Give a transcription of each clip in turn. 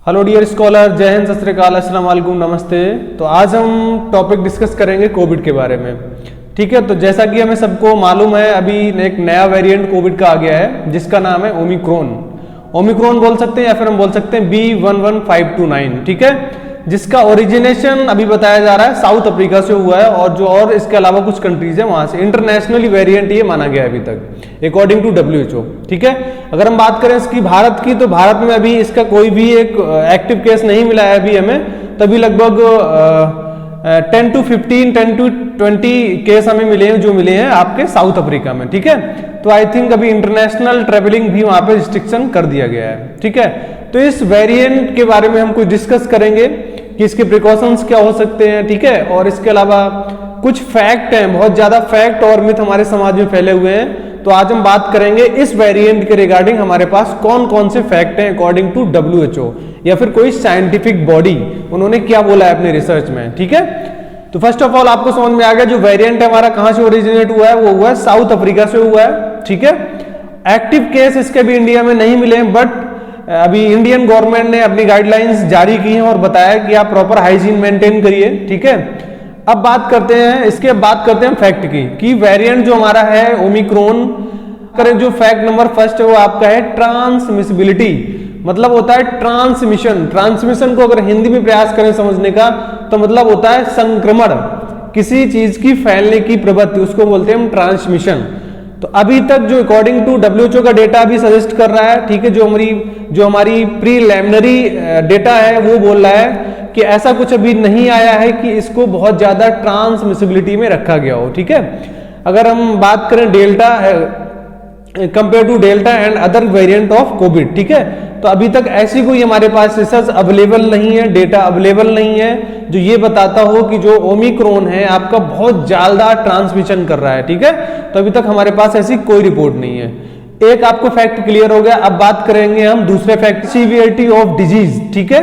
Hello dear scholar, जय हिंद, सत श्री अकाल, अस्सलाम वालेकुम, नमस्ते। तो आज हम टॉपिक डिस्कस करेंगे कोविड के बारे में। ठीक है, तो जैसा कि हमें सबको मालूम है, अभी एक नया वेरिएंट कोविड का आ गया है जिसका नाम है ओमिक्रॉन। ओमिक्रॉन बोल सकते हैं या फिर हम बोल सकते हैं B11529। ठीक है, जिसका ओरिजिनेशन अभी बताया जा रहा है साउथ अफ्रीका से हुआ है और इसके अलावा कुछ कंट्रीज है वहां से। इंटरनेशनली वेरिएंट ये माना गया है अभी तक अकॉर्डिंग टू WHO। ठीक है, अगर हम बात करें इसकी भारत की, तो भारत में अभी इसका कोई भी एक एक्टिव केस नहीं मिला है अभी हमें। तभी लगभग 10 to 15, 10 to 20 केस हमें मिले हैं, जो मिले हैं आपके साउथ अफ्रीका में। ठीक है, तो आई थिंक अभी इंटरनेशनल ट्रेवलिंग भी वहां पे रिस्ट्रिक्शन कर दिया गया है। ठीक है, तो इस वेरिएंट के बारे में हम कुछ डिस्कस करेंगे कि इसके प्रिकॉशंस क्या हो सकते हैं। ठीक है, और इसके अलावा कुछ फैक्ट हैं, बहुत ज्यादा फैक्ट और मिथ हमारे समाज में फैले हुए हैं। तो आज हम बात करेंगे इस वेरिएंट के रिगार्डिंग हमारे पास कौन कौन से फैक्ट हैं अकॉर्डिंग टू WHO या फिर कोई साइंटिफिक बॉडी, उन्होंने क्या बोला है अपने रिसर्च में। ठीक है, तो फर्स्ट ऑफ ऑल आपको समझ में आ गया जो वेरिएंट है हमारा कहां से ओरिजिनेट हुआ है, वो हुआ है साउथ अफ्रीका से हुआ है। ठीक है, एक्टिव केस इसके भी इंडिया में नहीं मिले, बट अभी इंडियन गवर्नमेंट ने अपनी गाइडलाइंस जारी की हैं और बताया कि आप प्रॉपर हाइजीन मेंटेन करिए। ठीक है, अब बात करते हैं फैक्ट की कि वेरिएंट जो हमारा है ओमिक्रॉन करें, जो फैक्ट नंबर फर्स्ट है वो आपका है ट्रांसमिसिबिलिटी, मतलब होता है ट्रांसमिशन को अगर हिंदी में प्रयास करें समझने का तो मतलब होता है संक्रमण, किसी चीज की फैलने की प्रवृत्ति, उसको बोलते हैं हम ट्रांसमिशन। तो अभी तक जो अकॉर्डिंग टू WHO का डेटा भी सजेस्ट कर रहा है, ठीक है, जो हमारी प्रीलिमिनरी डेटा है वो बोल रहा है कि ऐसा कुछ अभी नहीं आया है कि इसको बहुत ज्यादा ट्रांसमिसिबिलिटी में रखा गया हो। ठीक है, अगर हम बात करें delta compare to delta and other variant of covid, ठीक है, तो अभी तक ऐसी कोई हमारे पास रिसर्च अवेलेबल नहीं है, डेटा अवेलेबल नहीं है जो ये बताता हो कि जो ओमिक्रॉन है आपका बहुत ज्यादा ट्रांसमिशन कर रहा है। ठीक है, तो अभी तक हमारे पास ऐसी कोई रिपोर्ट नहीं है। एक आपको फैक्ट क्लियर हो गया। अब बात करेंगे हम दूसरे फैक्ट, सीवियरिटी ऑफ डिजीज। ठीक है,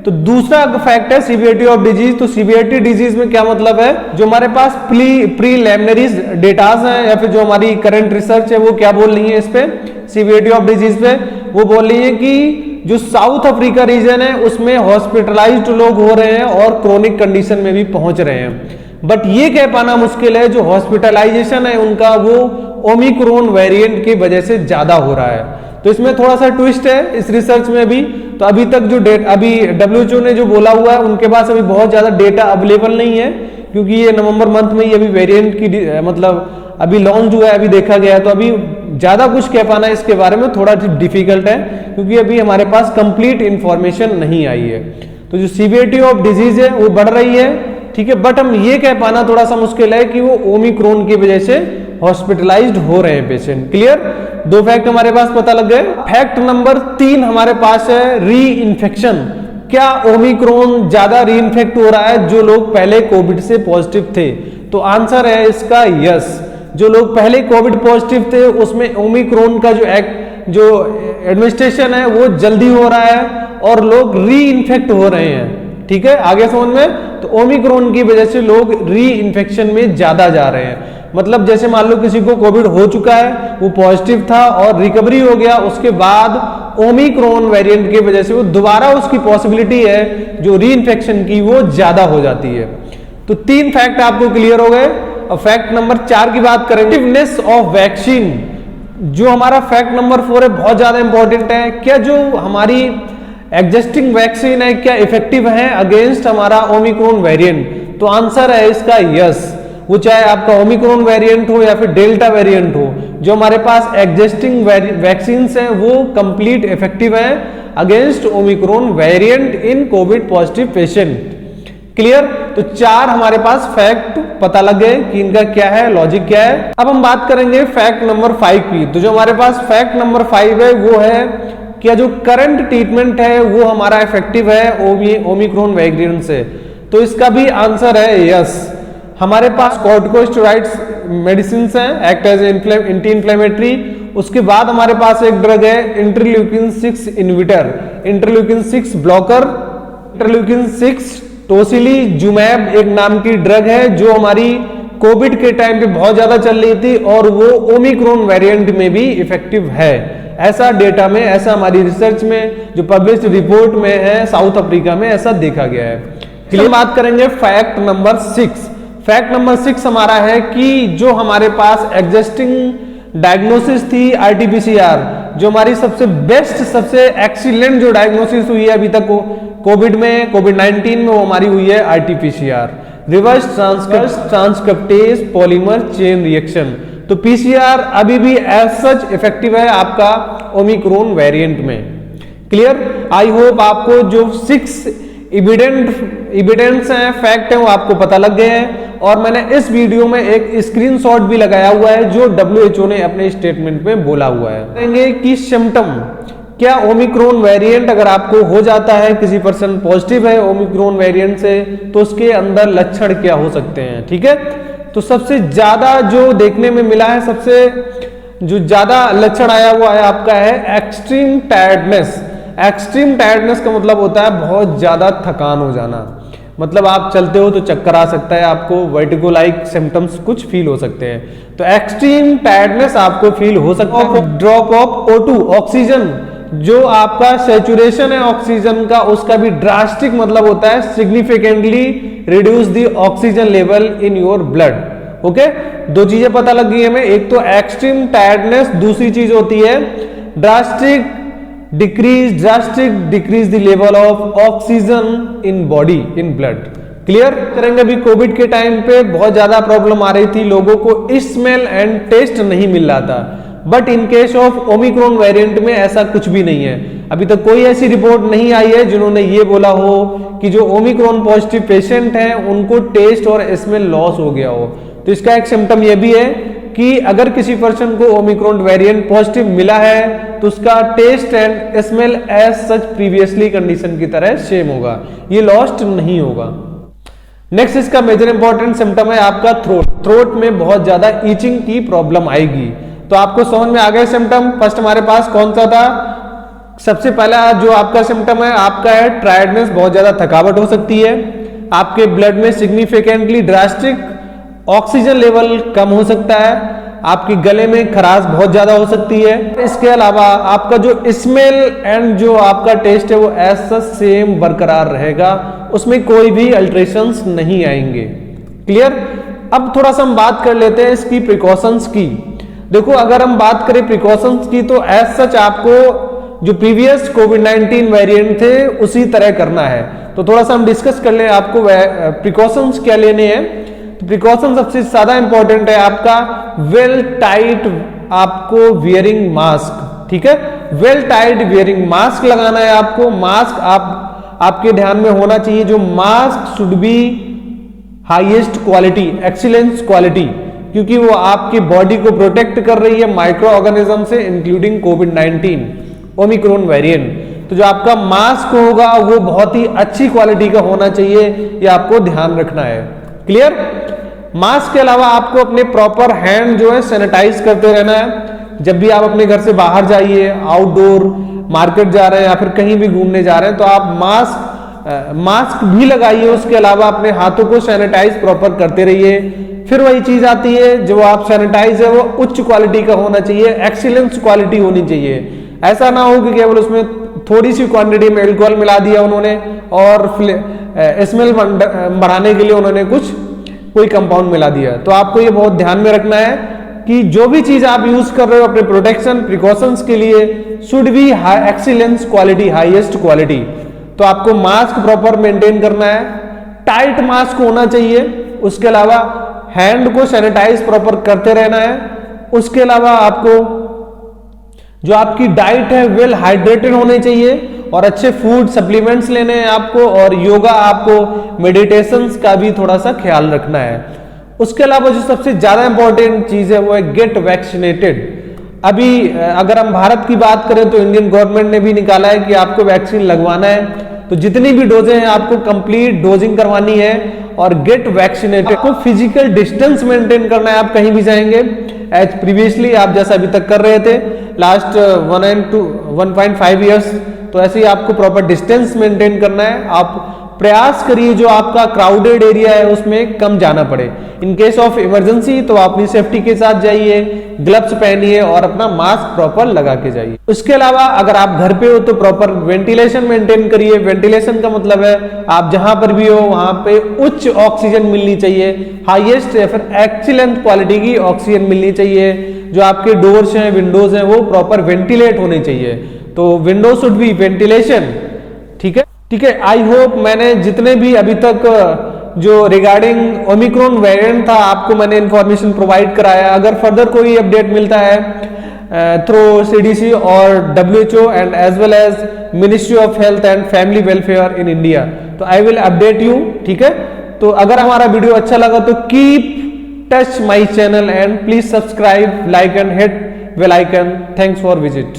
तो दूसरा फैक्ट है सीवियरिटी ऑफ डिजीज। तो सीवियरिटी डिजीज में क्या मतलब है, जो हमारे पास प्रीलिमिनरी डेटाज हैं या फिर जो हमारी करंट रिसर्च है वो क्या बोल रही है इस पे सीवियरिटी ऑफ डिजीज पे, वो बोल रही है कि जो साउथ अफ्रीका रीजन है उसमें हॉस्पिटलाइज्ड लोग हो रहे हैं और क्रोनिक कंडीशन में भी पहुंच रहे हैं। बट ये कह पाना मुश्किल है जो हॉस्पिटलाइजेशन है उनका वो ओमिक्रॉन वेरिएंट की वजह से ज्यादा हो रहा है। तो इसमें थोड़ा सा ट्विस्ट है इस रिसर्च में भी। तो अभी तक जो अभी WHO ने जो बोला हुआ है उनके पास अभी बहुत ज्यादा डेटा अवेलेबल नहीं है, क्योंकि ये नवंबर मंथ में ही अभी वेरिएंट की मतलब अभी लॉन्च हुआ है, अभी देखा गया है। तो अभी ज्यादा कुछ कह पाना इसके बारे में थोड़ा डिफिकल्ट है, क्योंकि अभी हमारे पास कंप्लीट इंफॉर्मेशन नहीं आई है। तो जो सीवियरिटी ऑफ डिजीज है वो बढ़ रही है, ठीक है, बट हम ये कह पाना थोड़ा सा मुश्किल है कि वो ओमिक्रॉन की वजह से हॉस्पिटलाइज्ड हो रहे हैं पेशेंट। क्लियर, दो फैक्ट हमारे पास पता लग गए। फैक्ट नंबर 3 हमारे पास है री इन्फेक्शन। क्या ओमिक्रॉन ज्यादा री इन्फेक्ट हो रहा है जो लोग पहले कोविड से पॉजिटिव थे? तो आंसर है इसका यस। जो लोग पहले कोविड पॉजिटिव थे उसमें ओमिक्रॉन का जो एडमिनिस्ट्रेशन है वो जल्दी हो रहा है और लोग री इन्फेक्ट हो रहे हैं। ठीक है, आगे समझ में, तो ओमिक्रॉन की वजह से लोग री इन्फेक्शन में ज्यादा जा रहे हैं। मतलब जैसे मान लो किसी को कोविड हो चुका है, वो पॉजिटिव था और रिकवरी हो गया, उसके बाद ओमिक्रॉन वेरिएंट की वजह से वो दोबारा उसकी पॉसिबिलिटी है जो री इन्फेक्शन की वो ज्यादा हो जाती है। तो 3 फैक्ट आपको क्लियर हो गए। और फैक्ट नंबर 4 की बात करेंगे, इफेक्टिवनेस ऑफ वैक्सीन। जो हमारा फैक्ट नंबर 4 है बहुत ज्यादा इंपॉर्टेंट है। क्या जो हमारी एग्जिस्टिंग वैक्सीन है क्या इफेक्टिव है अगेंस्ट हमारा ओमिक्रॉन वेरिएंट? तो आंसर है इसका यस। वो चाहे आपका ओमिक्रॉन वेरिएंट हो या फिर डेल्टा वेरिएंट हो, जो हमारे पास एग्जिस्टिंग वैक्सीन है वो कंप्लीट इफेक्टिव है अगेंस्ट ओमिक्रॉन वेरिएंट इन कोविड पॉजिटिव पेशेंट। क्लियर, तो 4 हमारे पास फैक्ट पता लग गए कि इनका क्या है, लॉजिक क्या है। अब हम बात करेंगे फैक्ट नंबर 5 की। तो जो हमारे पास फैक्ट नंबर 5 है वो है कि जो करंट ट्रीटमेंट है वो हमारा इफेक्टिव है ओमिक्रॉन वेरिएंट से। तो इसका भी आंसर है यस। हमारे पास कॉर्टिकोस्टेरॉइड्स मेडिसिन हैं, एक्ट एज एंटी इन्फ्लेमेटरी। उसके बाद हमारे पास एक ड्रग है interleukin 6 inhibitor, interleukin 6 blocker, interleukin 6 tocilizumab एक नाम की ड्रग है जो हमारी कोविड के टाइम पे बहुत ज्यादा चल रही थी और वो ओमिक्रॉन वेरिएंट में भी इफेक्टिव है ऐसा डेटा में, ऐसा हमारी रिसर्च में जो पब्लिश्ड रिपोर्ट में है साउथ अफ्रीका में ऐसा देखा गया है। क्लियर। बात करेंगे फैक्ट नंबर 6। फैक्ट नंबर 6 हमारा है कि जो हमारे पास एग्जिस्टिंग डायग्नोसिस थी आरटीपीसीआर, जो हमारी सबसे बेस्ट, सबसे एक्सीलेंट जो डायग्नोसिस हुई है अभी तक कोविड में, कोविड-19 में, वो हमारी हुई है RTPCR, reverse transcriptase polymer chain reaction. तो पीसीआर अभी भी एज सच इफेक्टिव है आपका ओमिक्रॉन वेरिएंट में। क्लियर। आई होप आपको जो 6 एविडेंस हैं, फैक्ट हैं, वो आपको पता लग गए हैं। और मैंने इस वीडियो में एक स्क्रीनशॉट भी लगाया हुआ है जो WHO ने अपने स्टेटमेंट में बोला हुआ है। कहेंगे कि सिम्टम, क्या ओमिक्रॉन वेरिएंट अगर आपको हो जाता है, किसी पर्सन पॉजिटिव है ओमिक्रॉन वेरिएंट से, तो उसके अंदर लक्षण क्या हो सकते हैं। ठीक है। तो सबसे ज्यादा जो देखने में मिला है, सबसे जो ज्यादा लक्षण आया वो आया आपका है एक्सट्रीम टायर्डनेस। एक्सट्रीम टायर्डनेस का मतलब होता है बहुत ज्यादा थकान हो जाना, मतलब आप चलते हो तो चक्कर आ सकता है, आपको वर्टिगो लाइक सिम्टम्स कुछ फील हो सकते हैं। तो एक्सट्रीम टायर्डनेस आपको फील हो सकता है। ड्रॉप ऑफ O2 ऑक्सीजन, जो आपका सैचुरेशन है ऑक्सीजन का, उसका भी ड्रास्टिक मतलब होता है significantly reduce the oxygen level in your blood. Okay, 2 चीजें पता लग गई हमें, एक तो एक्सट्रीम टायर्डनेस, दूसरी चीज होती है drastic decrease the level of oxygen in body, in blood. Clear करेंगे। अभी कोविड के टाइम पे बहुत ज्यादा प्रॉब्लम आ रही थी, लोगों को स्मेल एंड टेस्ट नहीं मिल रहा था, but in case of Omicron variant में ऐसा कुछ भी नहीं है। अभी तक कोई ऐसी रिपोर्ट नहीं आई है जिन्होंने ये बोला हो कि जो ओमिक्रॉन पॉजिटिव पेशेंट हैं उनको टेस्ट और स्मेल लॉस हो गया हो। तो इसका एक सिम्टम ये भी है कि अगर किसी पर्सन को ओमिक्रॉन वेरिएंट पॉजिटिव मिला है तो उसका test and smell as such previously condition की तरह सेम होगा, ये लॉस्ट नहीं होगा। नेक्स्ट इसका मेजर इंपॉर्टेंट सिम्टम है आपका थ्रोट में बहुत ज्यादा ईचिंग की प्रॉब्लम आएगी। तो आपको समझ में आ गए सिम्टम। फर्स्ट हमारे पास कौन सा था, सबसे पहला जो आपका सिम्टम है आपका है टायर्डनेस, बहुत ज्यादा थकावट हो सकती है, आपके ब्लड में सिग्निफिकेंटली ड्रास्टिक ऑक्सीजन लेवल कम हो सकता है, आपके गले में खराश बहुत ज्यादा हो सकती है। इसके अलावा आपका जो स्मेल एंड जो आपका टेस्ट है वो ऐसा सेम बरकरार रहेगा, उसमें कोई भी अल्टरेशंस नहीं आएंगे। क्लियर। अब थोड़ा सा हम बात कर लेते हैं इसकी प्रिकॉशंस की। देखो, अगर हम बात करें प्रिकॉशंस की तो एज सच आपको जो प्रीवियस कोविड-19 वेरिएंट थे उसी तरह करना है। तो थोड़ा सा हम डिस्कस कर लें आपको प्रिकॉशंस क्या लेने हैं। तो प्रिकॉशन सबसे ज्यादा इंपॉर्टेंट है आपका वेल टाइट आपको वियरिंग मास्क। ठीक है, वेल टाइट वियरिंग मास्क लगाना है आपको। मास्क आपके ध्यान में होना चाहिए, जो mask should be highest quality, excellence quality, क्योंकि वो आपकी बॉडी को प्रोटेक्ट कर रही है माइक्रो ऑर्गेनिज्म से, इंक्लूडिंग कोविड-19 ओमिक्रॉन वेरिएंट। तो जो आपका मास्क होगा वो बहुत ही अच्छी क्वालिटी का होना चाहिए, ये आपको ध्यान रखना है। क्लियर। मास्क के अलावा आपको अपने प्रॉपर हैंड जो है सैनिटाइज करते रहना है। जब भी आप अपने घर से बाहर जाइए, आउटडोर मार्केट जा रहे हैं या फिर कहीं भी घूमने जा रहे हैं, तो आप मास्क भी लगाइए। उसके अलावा अपने हाथों को सैनिटाइज प्रॉपर करते रहिए। फिर वही चीज आती है, जो आप सैनिटाइज है वो उच्च क्वालिटी का होना चाहिए, एक्सीलेंस क्वालिटी होनी चाहिए। ऐसा ना हो कि केवल उसमें थोड़ी सी क्वांटिटी में अल्कोहल मिला दिया उन्होंने और स्मेल बढ़ाने के लिए उन्होंने कोई कंपाउंड मिला दिया। तो आपको ये बहुत ध्यान में रखना है कि जो भी चीज आप यूज कर रहे हो अपने प्रोटेक्शन प्रिकॉशंस के लिए should be excellence quality, highest quality. तो आपको मास्क प्रॉपर मेंटेन करना है, टाइट मास्क होना चाहिए। उसके अलावा हैंड को सैनिटाइज प्रॉपर करते रहना है। उसके अलावा आपको जो आपकी डाइट है वेल हाइड्रेटेड होनी चाहिए और अच्छे फूड सप्लीमेंट्स लेने हैं आपको, और योगा आपको, मेडिटेशंस का भी थोड़ा सा ख्याल रखना है। उसके अलावा जो सबसे ज्यादा इंपॉर्टेंट चीज है वो है गेट वैक्सीनेटेड। अभी अगर हम भारत की बात करें तो इंडियन गवर्नमेंट ने भी निकाला है कि आपको वैक्सीन लगवाना है, तो जितनी भी डोजें हैं आपको कंप्लीट डोजिंग करवानी है और गेट वैक्सीनेटेड। आपको फिजिकल डिस्टेंस मेंटेन करना है, आप कहीं भी जाएंगे एज प्रीवियसली आप जैसा अभी तक कर रहे थे लास्ट 1.5 ईयर्स, तो ऐसे ही आपको प्रॉपर डिस्टेंस मेंटेन करना है। आप प्रयास करिए जो आपका क्राउडेड एरिया है उसमें कम जाना पड़े। इन केस ऑफ इमरजेंसी तो अपनी सेफ्टी के साथ जाइए, ग्लव्स पहनिए और अपना मास्क प्रॉपर लगा के जाइए। उसके अलावा अगर आप घर पे हो तो प्रॉपर वेंटिलेशन मेंटेन करिए। वेंटिलेशन का मतलब है आप जहां पर भी हो वहां पे उच्च ऑक्सीजन मिलनी चाहिए, हाईएस्ट या फिर एक्सीलेंट क्वालिटी की ऑक्सीजन मिलनी चाहिए। जो आपके डोर्स हैं, विंडोज हैं, वो प्रॉपर वेंटिलेट होने चाहिए। तो विंडो शुड बी वेंटिलेशन। ठीक है, ठीक है। आई होप मैंने जितने भी अभी तक जो रिगार्डिंग ओमिक्रॉन वेरिएंट था आपको मैंने इंफॉर्मेशन प्रोवाइड कराया। अगर फर्दर कोई अपडेट मिलता है थ्रू CDC और WHO and as well as ministry of health and family welfare in India, तो आई विल अपडेट यू। ठीक है, तो अगर हमारा वीडियो अच्छा लगा तो keep touch my channel and please subscribe, like and hit bell icon. Thanks for visit.